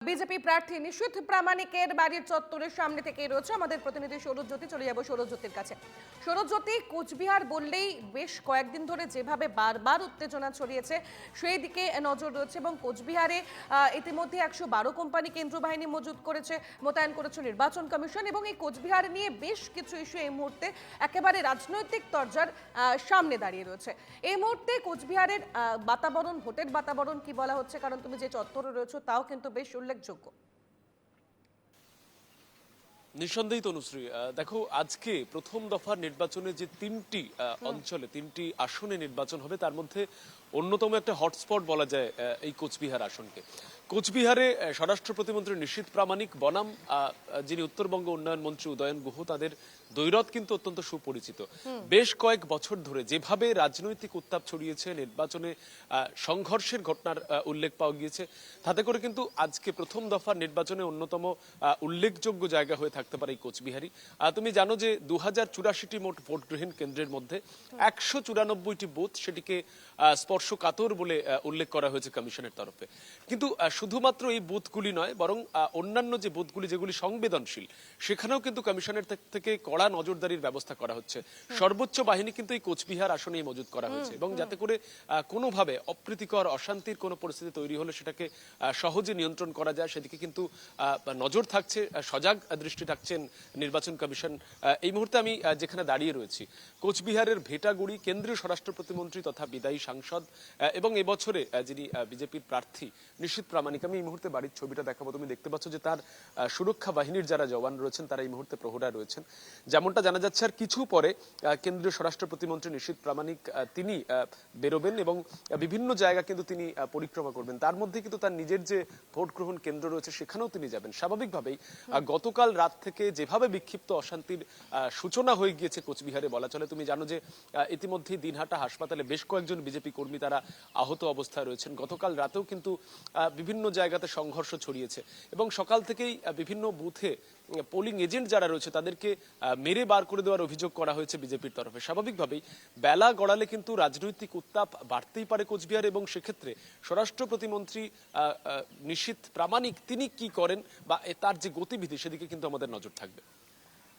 BJP প্রার্থী নিশীথ প্রামাণিকের বাড়ির চত্বরের সামনে থেকে রয়েছে আমাদের প্রতিনিধি সৌরজ্যোতি। চলে যাব সৌরজ্যোতির কাছে। সৌরজ্যোতি, কোচবিহার বললেই বেশ কয়েকদিন ধরে যেভাবে বারবার উত্তেজনা ছড়িয়েছে সেই দিকে নজর রয়েছে এবং কোচবিহারে ইতিমধ্যে 112 কোম্পানি কেন্দ্র বাহিনী মোতায়েন করেছে নির্বাচন কমিশন এবং এই কোচবিহার নিয়ে বেশ কিছু ইস্যু এই মুহূর্তে একেবারে রাজনৈতিক তরজার সামনে দাঁড়িয়ে রয়েছে। এই মুহূর্তে কোচবিহারের বাতাবরণ, ভোটের বাতাবরণ কি বলা হচ্ছে? কারণ তুমি যে চত্বরে রয়েছে তাও কিন্তু বেশ উল্লেখযোগ্য। নিঃসন্দেহিত তনুশ্রী, দেখো আজকে প্রথম দফার নির্বাচনে যে তিনটি অঞ্চলে তিনটি আসনে নির্বাচন হবে তার মধ্যে অন্যতম একটা হটস্পট বলা যায় এই কোচবিহার আসনকে। কোচবিহারে স্বরাষ্ট্র প্রতিমন্ত্রী নিশীথ প্রামাণিক বনাম যিনি উত্তরবঙ্গ উন্নয়ন মন্ত্রী উদয়ন গুহ, তাদের দ্বৈরথ কিন্তু অত্যন্ত সুপরিচিত। বেশ কয়েক বছর ধরে যেভাবে রাজনৈতিক উত্তাপ ছড়িয়েছে, নির্বাচনে সংঘর্ষের ঘটনার উল্লেখ পাওয়া গিয়েছে, তাতে করে কিন্তু আজকে প্রথম দফার নির্বাচনে অন্যতম উল্লেখযোগ্য জায়গা হয়ে থাকতে পারে এই কোচবিহারই। তুমি জানো যে 2084টি মোট ভোট গ্রহণ কেন্দ্রের মধ্যে 194টি বুথ সেটিকে স্পর্শকাতর বলে উল্লেখ করা হয়েছে কমিশনের তরফে। কিন্তু শুধুমাত্র এই বুথগুলি নয়, বরং অন্যান্য যে বুথগুলি যেগুলি সংবেদনশীল সেখানেও কিন্তু কমিশনের থেকে কড়া নজরদারির ব্যবস্থা করা হচ্ছে। সর্বোচ্চ বাহিনী কিন্তু এই কোচবিহার আসনেই মজুদ করা হয়েছে এবং যাতে করে কোনোভাবে অপ্রীতিকর অশান্তির কোনো পরিস্থিতি তৈরি হলে সেটাকে সহজে নিয়ন্ত্রণ করা যায় সেদিকে কিন্তু নজর থাকছে, সজাগ দৃষ্টি থাকছেন নির্বাচন কমিশন। এই মুহূর্তে আমি যেখানে দাঁড়িয়ে রয়েছি, কোচবিহারের ভেটাগুড়ি কেন্দ্রীয় স্বরাষ্ট্র প্রতিমন্ত্রী তথা বিদায়ী সাংসদ এবং এবছরে যিনি বিজেপির প্রার্থী নিশীথ প্রামাণিক, আমি এই মুহূর্তে বাড়ির ছবিটা দেখাবো। তুমি দেখতে পাচ্ছ যে তার সুরক্ষা বাহিনীর যারা জওয়ান রয়েছেন তারা এই মুহূর্তে প্রহরায় রয়েছেন। যেমনটা জানা যাচ্ছে আর কিছু পরে কেন্দ্রীয় স্বরাষ্ট্র প্রতিমন্ত্রী নিশীথ প্রামাণিক তিনি বেরোবেন এবং বিভিন্ন জায়গা কিন্তু তিনি পরিক্রমা করবেন। তার মধ্যে কিন্তু তার নিজের যে ভোট গ্রহণ কেন্দ্র রয়েছে সেখানেও তিনি যাবেন। স্বাভাবিকভাবেই গতকাল রাত থেকে যেভাবে বিক্ষিপ্ত অশান্তির সূচনা হয়ে গিয়েছে কোচবিহারে বলা চলে। তুমি জানো যে ইতিমধ্যে দিনহাটা হাসপাতালে বেশ কয়েকজন বিজেপি কর্মী তারা আহত অবস্থায় রয়েছেন। গতকাল রাতেও কিন্তু বিভিন্ন জায়গাতে সংঘর্ষ ছড়িয়েছে এবং সকাল থেকেই বিভিন্ন বুথে পোলিং এজেন্ট যারা রয়েছে তাদেরকে মেরে বার করে দেওয়ার অভিযোগ করা হয়েছে বিজেপির তরফে। স্বাভাবিকভাবেই বেলা গড়ালে কিন্তু রাজনৈতিক উত্তাপ বাড়তেই পারে কোচবিহার এবং সেক্ষেত্রে স্বরাষ্ট্র প্রতিমন্ত্রী নিশীথ প্রামাণিক তিনি কি করেন বা তার যে গতিবিধি সেদিকে কিন্তু আমাদের নজর থাকবে।